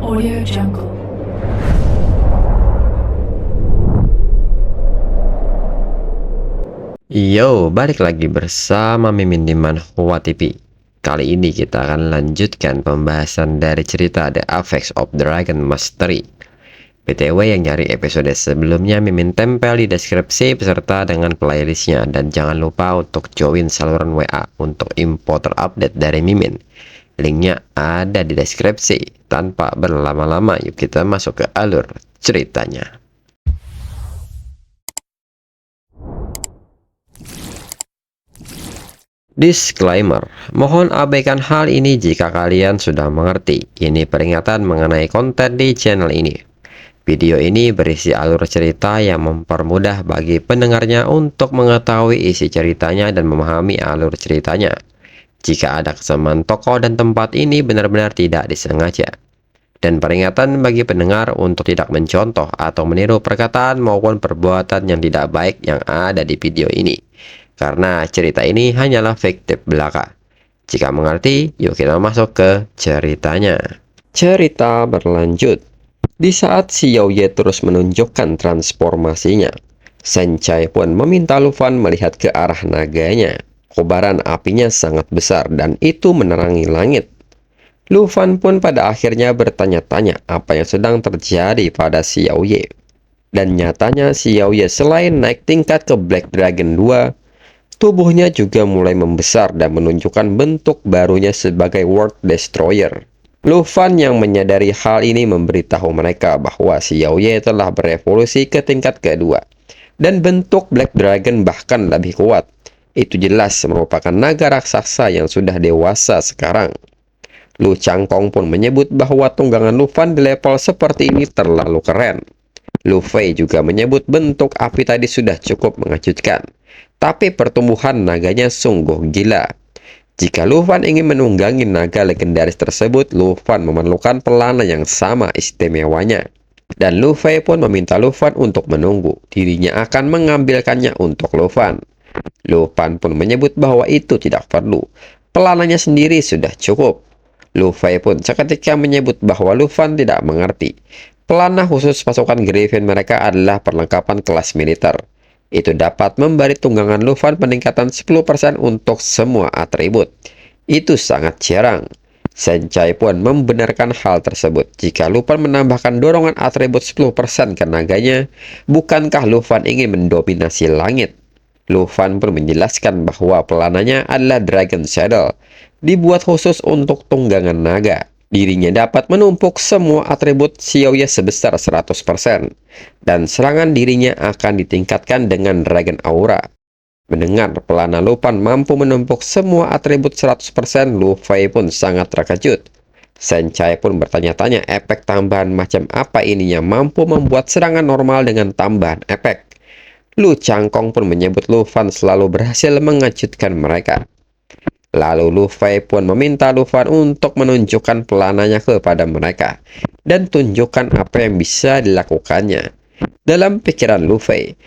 Audio Jungle. Yo, balik lagi bersama Mimin di Manhwa TV. Kali ini kita akan lanjutkan pembahasan dari cerita The Apex of Dragon Mastery. BTW yang nyari episode sebelumnya Mimin tempel di deskripsi beserta dengan playlistnya. Dan jangan lupa untuk join saluran WA untuk info terupdate dari Mimin. Linknya ada di deskripsi. Tanpa berlama-lama, yuk kita masuk ke alur ceritanya. Disclaimer, mohon abaikan hal ini jika kalian sudah mengerti. Ini peringatan mengenai konten di channel ini. Video ini berisi alur cerita yang mempermudah bagi pendengarnya untuk mengetahui isi ceritanya dan memahami alur ceritanya. Jika ada kesamaan tokoh dan tempat ini benar-benar tidak disengaja. Dan peringatan bagi pendengar untuk tidak mencontoh atau meniru perkataan maupun perbuatan yang tidak baik yang ada di video ini. Karena cerita ini hanyalah fiktif belaka. Jika mengerti, yuk kita masuk ke ceritanya. Cerita berlanjut. Di saat Xiao Ye terus menunjukkan transformasinya, Shen Chai pun meminta Lu Fan melihat ke arah naganya. Kobaran apinya sangat besar dan itu menerangi langit. Lu Fan pun pada akhirnya bertanya-tanya apa yang sedang terjadi pada Xiao Ye. Dan nyatanya Xiao Ye selain naik tingkat ke Black Dragon 2, tubuhnya juga mulai membesar dan menunjukkan bentuk barunya sebagai World Destroyer. Lu Fan yang menyadari hal ini memberitahu mereka bahwa Xiao Ye telah berevolusi ke tingkat kedua. Dan bentuk Black Dragon bahkan lebih kuat. Itu jelas merupakan naga raksasa yang sudah dewasa sekarang. Lu Changkong pun menyebut bahwa tunggangan Lu Fan di level seperti ini terlalu keren. Lu Fei juga menyebut bentuk api tadi sudah cukup mengejutkan. Tapi pertumbuhan naganya sungguh gila. Jika Lu Fan ingin menunggangi naga legendaris tersebut, Lu Fan memerlukan pelana yang sama istimewanya. Dan Lu Fei pun meminta Lu Fan untuk menunggu. Dirinya akan mengambilkannya untuk Lu Fan. Lu Fan pun menyebut bahwa itu tidak perlu. Pelananya sendiri sudah cukup. Lu Fei pun seketika menyebut bahwa Lu Fan tidak mengerti. Pelana khusus pasukan Griffin mereka adalah perlengkapan kelas militer. Itu dapat memberi tunggangan Lu Fan peningkatan 10% untuk semua atribut. Itu sangat jarang. Shen Chai pun membenarkan hal tersebut. Jika Lu Fan menambahkan dorongan atribut 10% ke naganya, bukankah Lu Fan ingin mendominasi langit? Lu Fan pun menjelaskan bahwa pelananya adalah Dragon Saddle, dibuat khusus untuk tunggangan naga. Dirinya dapat menumpuk semua atribut Xiao Ye sebesar 100%, dan serangan dirinya akan ditingkatkan dengan Dragon Aura. Mendengar pelana Lu Fan mampu menumpuk semua atribut 100%, Lu Fei pun sangat terkejut. Shen Chai pun bertanya-tanya efek tambahan macam apa ini yang mampu membuat serangan normal dengan tambahan efek. Lu Changkong pun menyebut Lu Fan selalu berhasil mengejutkan mereka. Lalu Lu Fei pun meminta Lu Fan untuk menunjukkan pelananya kepada mereka dan tunjukkan apa yang bisa dilakukannya. Dalam pikiran Lu Fei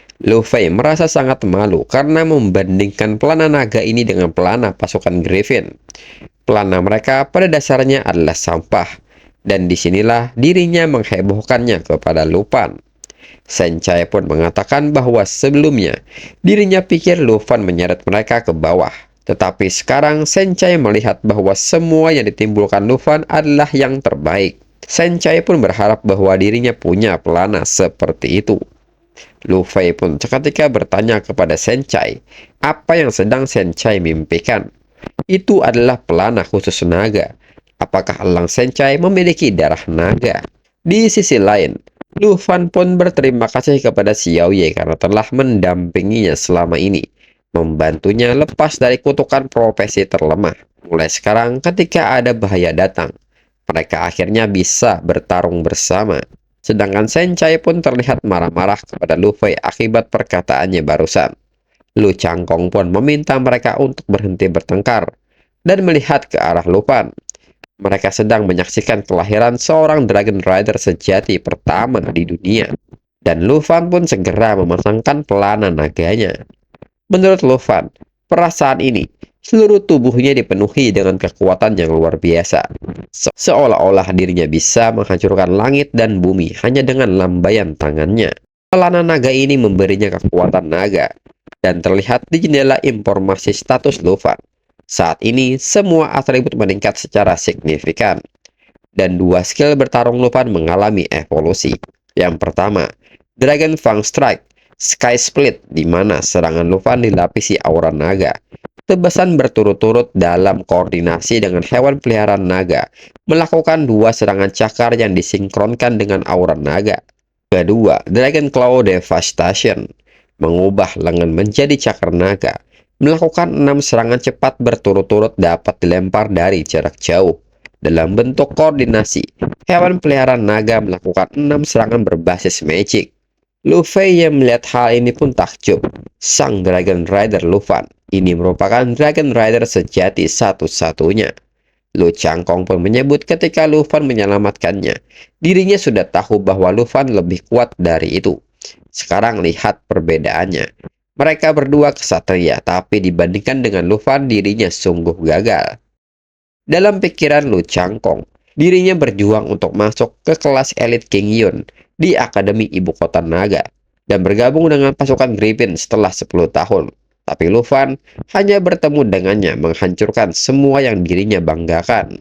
merasa sangat malu karena membandingkan pelana naga ini dengan pelana pasukan Griffin. Pelana mereka pada dasarnya adalah sampah, dan disinilah dirinya menghebohkannya kepada Lu Fan. Shen Chai pun mengatakan bahwa sebelumnya dirinya pikir Lu Fan menyeret mereka ke bawah. Tetapi sekarang Shen Chai melihat bahwa semua yang ditimbulkan Lu Fan adalah yang terbaik. Shen Chai pun berharap bahwa dirinya punya pelana seperti itu. Lu Fei pun seketika bertanya kepada Shen Chai, apa yang sedang Shen Chai mimpikan? Itu adalah pelana khusus naga. Apakah elang Shen Chai memiliki darah naga? Di sisi lain, Lu Fan pun berterima kasih kepada Xiao Ye karena telah mendampinginya selama ini, membantunya lepas dari kutukan profesi terlemah. Mulai sekarang ketika ada bahaya datang, mereka akhirnya bisa bertarung bersama. Sedangkan Shen Chai pun terlihat marah-marah kepada Lu Fei akibat perkataannya barusan. Lu Changkong pun meminta mereka untuk berhenti bertengkar dan melihat ke arah Lu Fan. Mereka sedang menyaksikan kelahiran seorang Dragon Rider sejati pertama di dunia. Dan Lu Fan pun segera memasangkan pelana naganya. Menurut Lu Fan, perasaan ini Seluruh tubuhnya dipenuhi dengan kekuatan yang luar biasa. Seolah-olah dirinya bisa menghancurkan langit dan bumi hanya dengan lambaian tangannya. Pelana naga ini memberinya kekuatan naga, dan terlihat di jendela informasi status Luffy. Saat ini, semua atribut meningkat secara signifikan, dan dua skill bertarung Luffy mengalami evolusi. Yang pertama, Dragon Fang Strike, Sky Split, di mana serangan Luffy dilapisi aura naga. Tebasan berturut-turut dalam koordinasi dengan hewan peliharaan naga, melakukan dua serangan cakar yang disinkronkan dengan aura naga. Kedua, Dragon Claw Devastation, mengubah lengan menjadi cakar naga, melakukan 6 serangan cepat berturut-turut dapat dilempar dari jarak jauh. Dalam bentuk koordinasi, hewan peliharaan naga melakukan 6 serangan berbasis magic. Luffy yang melihat hal ini pun takjub. Sang Dragon Rider Luffy ini merupakan Dragon Rider sejati satu-satunya. Lu Changkong pun menyebut ketika Luffy menyelamatkannya, dirinya sudah tahu bahwa Luffy lebih kuat dari itu. Sekarang lihat perbedaannya. Mereka berdua kesatria, tapi dibandingkan dengan Luffy, dirinya sungguh gagal. Dalam pikiran Lu Changkong, dirinya berjuang untuk masuk ke kelas elit King Yun di Akademi Ibu Kota Naga dan bergabung dengan pasukan Griffin setelah 10 tahun. Tapi Luffy hanya bertemu dengannya menghancurkan semua yang dirinya banggakan.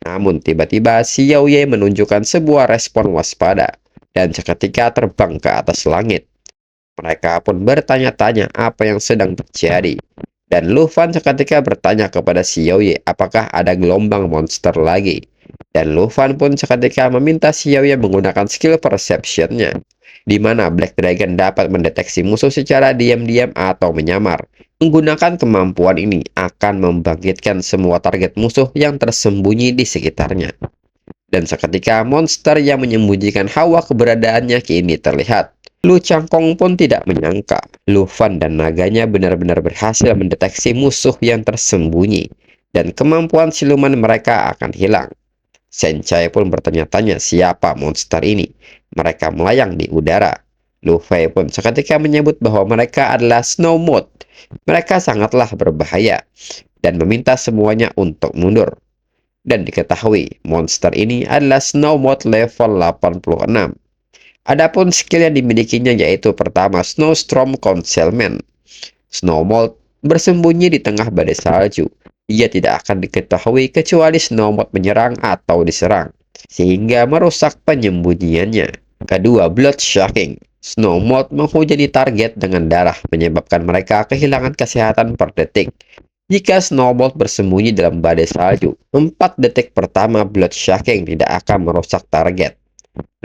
Namun tiba-tiba Xiao Ye menunjukkan sebuah respon waspada dan seketika terbang ke atas langit. Mereka pun bertanya-tanya apa yang sedang terjadi. Dan Luffy seketika bertanya kepada Xiao Ye apakah ada gelombang monster lagi. Dan Luffy pun seketika meminta Xiao Ye menggunakan skill perception-nya, di mana Black Dragon dapat mendeteksi musuh secara diam-diam atau menyamar. Menggunakan kemampuan ini akan membangkitkan semua target musuh yang tersembunyi di sekitarnya. Dan seketika monster yang menyembunyikan hawa keberadaannya kini terlihat. Lu Changkong pun tidak menyangka Luffy dan naganya benar-benar berhasil mendeteksi musuh yang tersembunyi, dan kemampuan siluman mereka akan hilang. Senchai pun bertanya-tanya siapa monster ini. Mereka melayang di udara. Luffy pun seketika menyebut bahwa mereka adalah Snow Moth. Mereka sangatlah berbahaya dan meminta semuanya untuk mundur. Dan diketahui monster ini adalah Snow Moth level 86. Adapun skill yang dimilikinya yaitu pertama Snowstorm Concealment. Snow Moth bersembunyi di tengah badai salju. Ia tidak akan diketahui kecuali Snow Moth menyerang atau diserang, sehingga merusak penyembunyiannya. Kedua, Blood Shocking. Snow Moth menghujani target dengan darah, menyebabkan mereka kehilangan kesehatan per detik. Jika Snow Moth bersembunyi dalam badai salju, 4 detik pertama Blood Shocking tidak akan merusak target.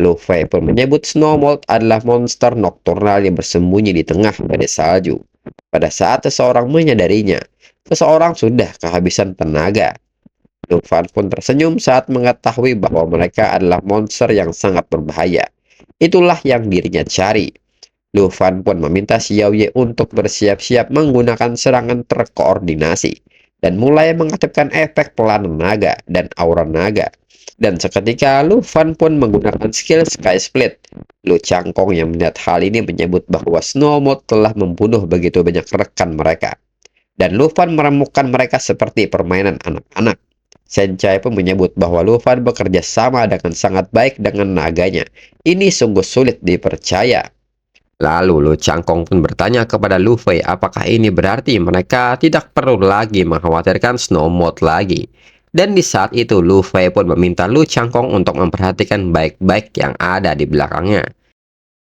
Luffy pun menyebut Snow Moth adalah monster nokturnal yang bersembunyi di tengah badai salju. Pada saat seseorang menyadarinya, seseorang sudah kehabisan tenaga. Luffy pun tersenyum saat mengetahui bahwa mereka adalah monster yang sangat berbahaya. Itulah yang dirinya cari. Luffy pun meminta Xiao Ye untuk bersiap-siap menggunakan serangan terkoordinasi dan mulai mengaktifkan efek pelana naga dan aura naga. Dan seketika Luffy pun menggunakan skill Sky Split. Lu Changkong yang melihat hal ini menyebut bahwa Snow Moth telah membunuh begitu banyak rekan mereka, dan Luffy meremukkan mereka seperti permainan anak-anak. Senchai pun menyebut bahwa Luffy bekerja sama dengan sangat baik dengan naganya. Ini sungguh sulit dipercaya. Lalu Lu Changkong pun bertanya kepada Luffy apakah ini berarti mereka tidak perlu lagi mengkhawatirkan Snow Moth lagi. Dan di saat itu Luffy pun meminta Lu Changkong untuk memperhatikan baik-baik yang ada di belakangnya.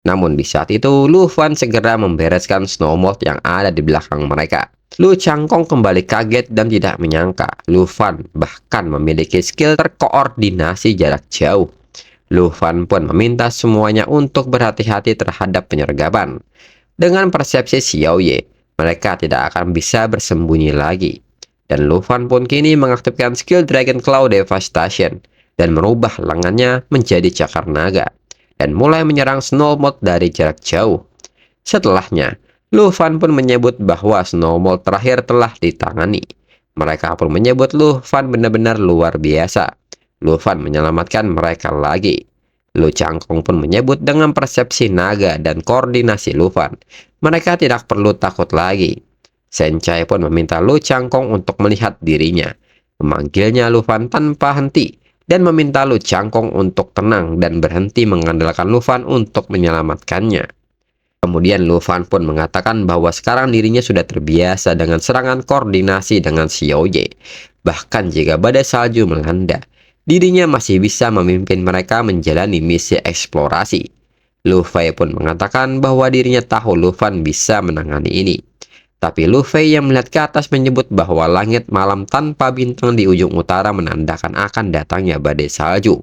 Namun di saat itu Luffy segera membereskan Snow Moth yang ada di belakang mereka. Lu Changkong kembali kaget dan tidak menyangka Luffy bahkan memiliki skill terkoordinasi jarak jauh. Luffy pun meminta semuanya untuk berhati-hati terhadap penyergapan. Dengan persepsi Xiao Ye, mereka tidak akan bisa bersembunyi lagi. Dan Luffy pun kini mengaktifkan skill Dragon Claw Devastation dan merubah lengannya menjadi cakar naga dan mulai menyerang Snow Moth dari jarak jauh. Setelahnya, Luffy pun menyebut bahwa Snow Moth terakhir telah ditangani. Mereka pun menyebut Luffy benar-benar luar biasa. Luffy menyelamatkan mereka lagi. Lu Changkong pun menyebut dengan persepsi naga dan koordinasi Luffy, mereka tidak perlu takut lagi. Senchai pun meminta Lu Changkong untuk melihat dirinya, memanggilnya Lufan tanpa henti, dan meminta Lu Changkong untuk tenang dan berhenti mengandalkan Lufan untuk menyelamatkannya. Kemudian Lufan pun mengatakan bahwa sekarang dirinya sudah terbiasa dengan serangan koordinasi dengan Xiao Ye. Bahkan jika badai salju melanda, dirinya masih bisa memimpin mereka menjalani misi eksplorasi. Lu Fei pun mengatakan bahwa dirinya tahu Lufan bisa menangani ini. Tapi Lu Fei yang melihat ke atas menyebut bahwa langit malam tanpa bintang di ujung utara menandakan akan datangnya badai salju.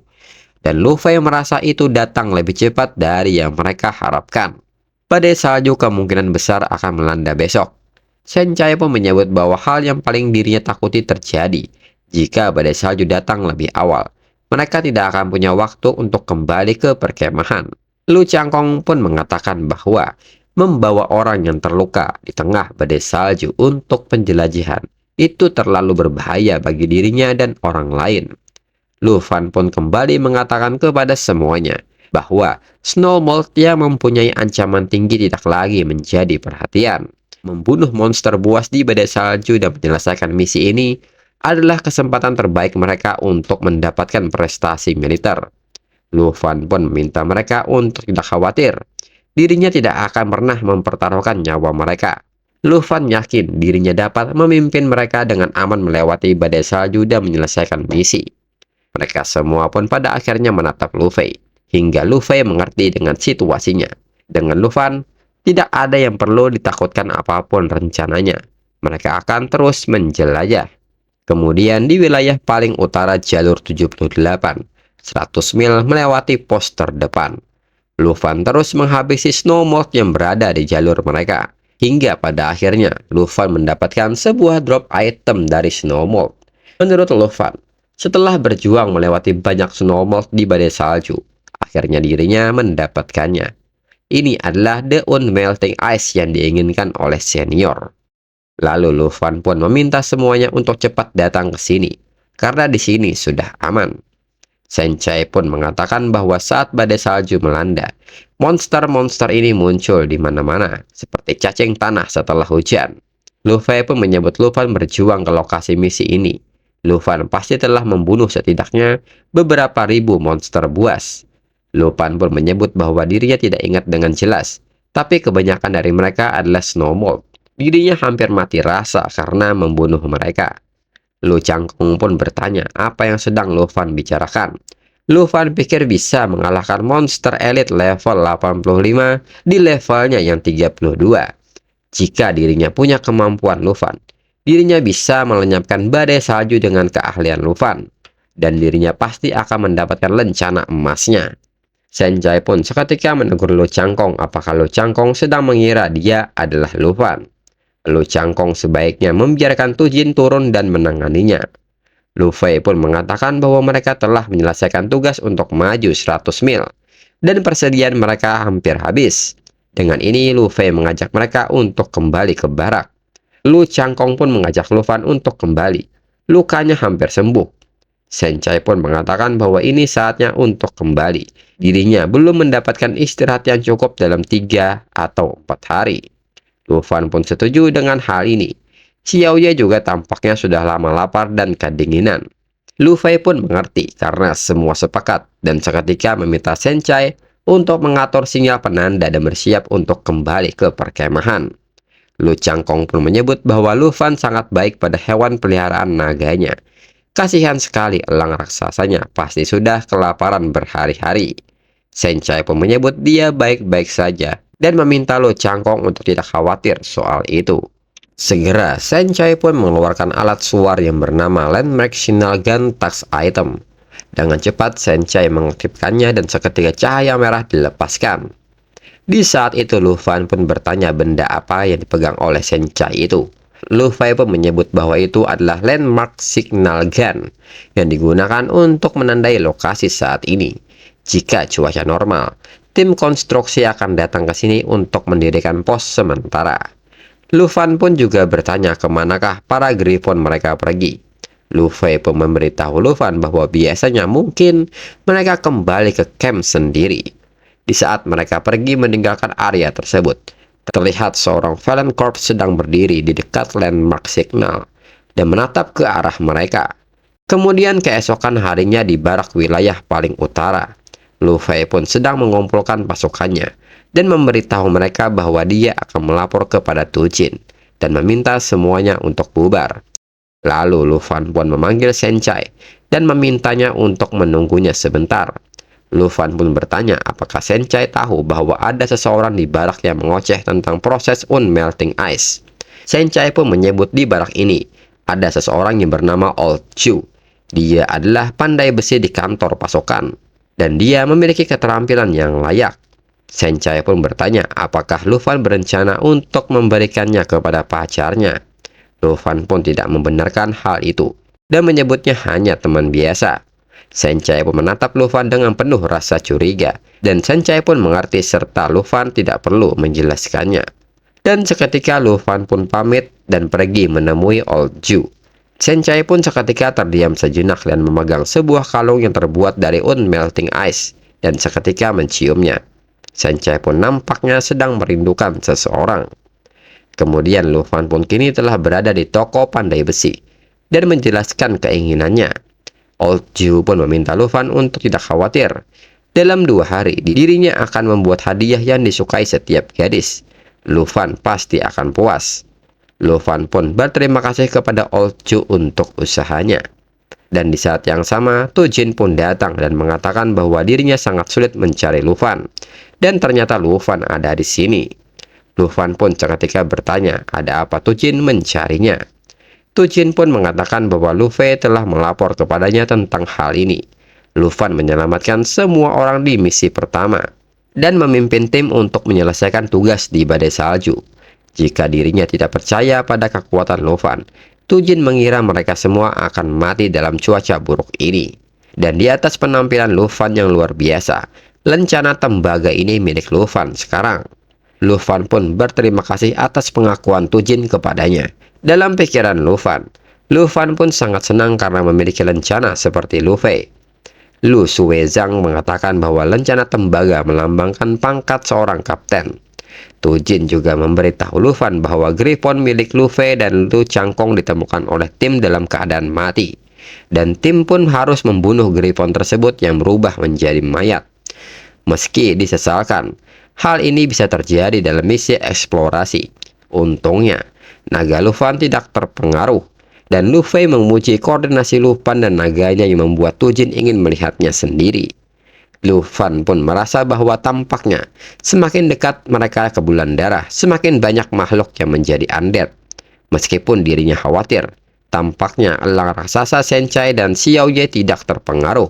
Dan Lu Fei merasa itu datang lebih cepat dari yang mereka harapkan. Badai salju kemungkinan besar akan melanda besok. Senchai pun menyebut bahwa hal yang paling dirinya takuti terjadi jika badai salju datang lebih awal. Mereka tidak akan punya waktu untuk kembali ke perkemahan. Lu Changkong pun mengatakan bahwa membawa orang yang terluka di tengah badai salju untuk penjelajahan itu terlalu berbahaya bagi dirinya dan orang lain. Lu Fan pun kembali mengatakan kepada semuanya bahwa Snow Mold yang mempunyai ancaman tinggi tidak lagi menjadi perhatian. Membunuh monster buas di badai salju dan menyelesaikan misi ini adalah kesempatan terbaik mereka untuk mendapatkan prestasi militer. Lu Fan pun meminta mereka untuk tidak khawatir. Dirinya tidak akan pernah mempertaruhkan nyawa mereka. Lu Fan yakin dirinya dapat memimpin mereka dengan aman melewati badai salju dan menyelesaikan misi. Mereka semua pun pada akhirnya menatap Lu Fei, hingga Lu Fei mengerti dengan situasinya. Dengan Lu Fan, tidak ada yang perlu ditakutkan apapun rencananya. Mereka akan terus menjelajah. Kemudian di wilayah paling utara jalur 78, 100 mil melewati pos terdepan. Lu Fan terus menghabisi Snow Mold yang berada di jalur mereka. Hingga pada akhirnya, Lu Fan mendapatkan sebuah drop item dari Snow Mold. Menurut Lu Fan, setelah berjuang melewati banyak Snow Mold di badai salju, akhirnya dirinya mendapatkannya. Ini adalah The Unmelting Ice yang diinginkan oleh senior. Lalu Lu Fan pun meminta semuanya untuk cepat datang ke sini, karena di sini sudah aman. Senchai pun mengatakan bahwa saat badai salju melanda, monster-monster ini muncul di mana-mana, seperti cacing tanah setelah hujan. Lu Fei pun menyebut Lu Fan berjuang ke lokasi misi ini. Lu Fan pasti telah membunuh setidaknya beberapa ribu monster buas. Lu Fan pun menyebut bahwa dirinya tidak ingat dengan jelas, tapi kebanyakan dari mereka adalah Snow Mold. Dirinya hampir mati rasa karena membunuh mereka. Lu Changkong pun bertanya apa yang sedang Lu Fan bicarakan. Lu Fan pikir bisa mengalahkan monster elit level 85 di levelnya yang 32. Jika dirinya punya kemampuan Lu Fan, dirinya bisa melenyapkan badai salju dengan keahlian Lu Fan, dan dirinya pasti akan mendapatkan lencana emasnya. Senchai pun seketika menegur Lu Changkong apakah Lu Changkong sedang mengira dia adalah Lu Fan. Lu Changkong sebaiknya membiarkan Tu Jin turun dan menanganinya. Lu Fei pun mengatakan bahwa mereka telah menyelesaikan tugas untuk maju 100 mil, dan persediaan mereka hampir habis. Dengan ini Lu Fei mengajak mereka untuk kembali ke barak. Lu Changkong pun mengajak Lu Fan untuk kembali. Lukanya hampir sembuh. Senchai pun mengatakan bahwa ini saatnya untuk kembali. Dirinya belum mendapatkan istirahat yang cukup dalam 3 atau 4 hari. Lu Fan pun setuju dengan hal ini. Xiao Ye juga tampaknya sudah lama lapar dan kedinginan. Lu Fei pun mengerti karena semua sepakat dan seketika meminta Senchai untuk mengatur sinyal penanda dan bersiap untuk kembali ke perkemahan. Lu Changkong pun menyebut bahwa Lu Fan sangat baik pada hewan peliharaan naganya. Kasihan sekali elang raksasanya pasti sudah kelaparan berhari-hari. Senchai pun menyebut dia baik-baik saja dan meminta Lu Changkong untuk tidak khawatir soal itu. Segera, Senchai pun mengeluarkan alat suar yang bernama Landmark Signal Gun Tax Item. Dengan cepat, Senchai mengaktifkannya dan seketika cahaya merah dilepaskan. Di saat itu, Lu Fan pun bertanya benda apa yang dipegang oleh Senchai itu. Lu Fei pun menyebut bahwa itu adalah Landmark Signal Gun yang digunakan untuk menandai lokasi saat ini. Jika cuaca normal, tim konstruksi akan datang ke sini untuk mendirikan pos sementara. Lu Fan pun juga bertanya kemanakah para Griffon mereka pergi. Lu Fei pun memberitahu Lu Fan bahwa biasanya mungkin mereka kembali ke camp sendiri. Di saat mereka pergi meninggalkan area tersebut, Terlihat seorang Valen Corp sedang berdiri di dekat landmark signal dan menatap ke arah mereka. Kemudian keesokan harinya di barak wilayah paling utara, Lu Fei pun sedang mengumpulkan pasukannya dan memberitahu mereka bahwa dia akan melapor kepada Tu Jin dan meminta semuanya untuk bubar. Lalu Lu Fan pun memanggil Shen Chai dan memintanya untuk menunggunya sebentar. Lu Fan pun bertanya apakah Shen Chai tahu bahwa ada seseorang di barak yang mengoceh tentang proses unmelting ice. Shen Chai pun menyebut di barak ini ada seseorang yang bernama Old Chu. Dia adalah pandai besi di kantor pasukan dan dia memiliki keterampilan yang layak. Shen Chai pun bertanya apakah Lu Fan berencana untuk memberikannya kepada pacarnya. Lu Fan pun tidak membenarkan hal itu dan menyebutnya hanya teman biasa. Shen Chai pun menatap Lu Fan dengan penuh rasa curiga dan Shen Chai pun mengerti serta Lu Fan tidak perlu menjelaskannya. Dan seketika Lu Fan pun pamit dan pergi menemui Old Ju. Shen Chai pun seketika terdiam sejenak dan memegang sebuah kalung yang terbuat dari unmelting ice dan seketika menciumnya. Shen Chai pun nampaknya sedang merindukan seseorang. Kemudian Lu Fan pun kini telah berada di toko pandai besi dan menjelaskan keinginannya. Old Ju pun meminta Lu Fan untuk tidak khawatir. Dalam 2 hari, dirinya akan membuat hadiah yang disukai setiap gadis. Lu Fan pasti akan puas. Lu Fan pun berterima kasih kepada Old Ju untuk usahanya. Dan di saat yang sama, Tu Jin pun datang dan mengatakan bahwa dirinya sangat sulit mencari Lu Fan. Dan ternyata Lu Fan ada di sini. Lu Fan pun seketika bertanya, ada apa Tu Jin mencarinya? Tu Jin pun mengatakan bahwa Lu Fei telah melapor kepadanya tentang hal ini. Lu Fan menyelamatkan semua orang di misi pertama dan memimpin tim untuk menyelesaikan tugas di badai salju. Jika dirinya tidak percaya pada kekuatan Lu Fan, Tu Jin mengira mereka semua akan mati dalam cuaca buruk ini. Dan di atas penampilan Lu Fan yang luar biasa, lencana tembaga ini milik Lu Fan sekarang. Lu Fan pun berterima kasih atas pengakuan Tu Jin kepadanya. Dalam pikiran Lu Fan pun sangat senang karena memiliki lencana seperti Lu Fei. Lu Suezhang mengatakan bahwa lencana tembaga melambangkan pangkat seorang kapten. Tu Jin juga memberitahu Lu Fan bahwa Griffon milik Lu Fei dan Lu Changkong ditemukan oleh tim dalam keadaan mati. Dan tim pun harus membunuh Griffon tersebut yang berubah menjadi mayat. Meski disesalkan, hal ini bisa terjadi dalam misi eksplorasi. Untungnya, naga Lu Fan tidak terpengaruh, dan Lu Fei memuji koordinasi Lu Fan dan naganya yang membuat Tu Jin ingin melihatnya sendiri. Lu Fan pun merasa bahwa tampaknya semakin dekat mereka ke bulan darah, semakin banyak makhluk yang menjadi undead. Meskipun dirinya khawatir, tampaknya elang raksasa Shen Chai dan Xiao Ye tidak terpengaruh.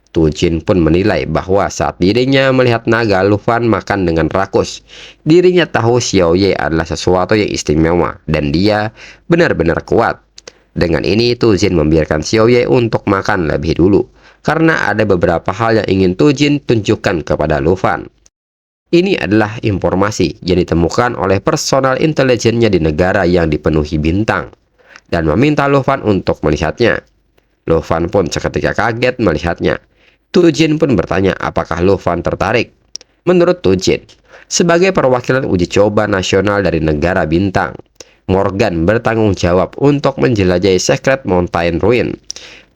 Tu Jin pun menilai bahwa saat dirinya melihat naga Lu Fan makan dengan rakus, dirinya tahu Xiao Ye adalah sesuatu yang istimewa dan dia benar-benar kuat. Dengan ini Tu Jin membiarkan Xiao Ye untuk makan lebih dulu, karena ada beberapa hal yang ingin Tu Jin tunjukkan kepada Lu Fan. Ini adalah informasi yang ditemukan oleh personal intelijennya di negara yang dipenuhi bintang, dan meminta Lu Fan untuk melihatnya. Lu Fan pun seketika kaget melihatnya. Tu Jin pun bertanya apakah Lu Fan tertarik. Menurut Tu Jin, sebagai perwakilan uji coba nasional dari negara bintang, Morgan bertanggung jawab untuk menjelajahi Secret Mountain Ruin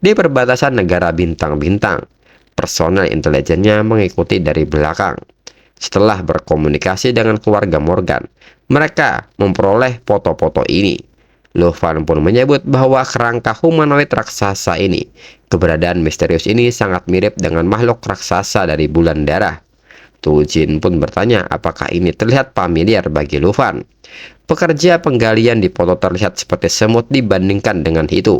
di perbatasan negara bintang-bintang. Personel intelijennya mengikuti dari belakang. Setelah berkomunikasi dengan keluarga Morgan, mereka memperoleh foto-foto ini. Lu Fan pun menyebut bahwa kerangka humanoid raksasa ini, keberadaan misterius ini sangat mirip dengan makhluk raksasa dari bulan darah. Tu Jin pun bertanya apakah ini terlihat familiar bagi Lu Fan. Pekerja penggalian di foto terlihat seperti semut dibandingkan dengan itu.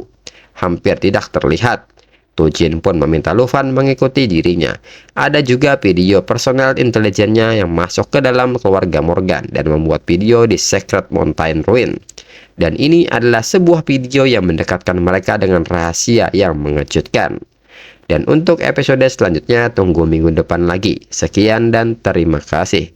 Hampir tidak terlihat. Tu Jin pun meminta Lu Fan mengikuti dirinya. Ada juga video personel intelijennya yang masuk ke dalam keluarga Morgan dan membuat video di Secret Mountain Ruin. Dan ini adalah sebuah video yang mendekatkan mereka dengan rahasia yang mengejutkan. Dan untuk episode selanjutnya tunggu minggu depan lagi. Sekian dan terima kasih.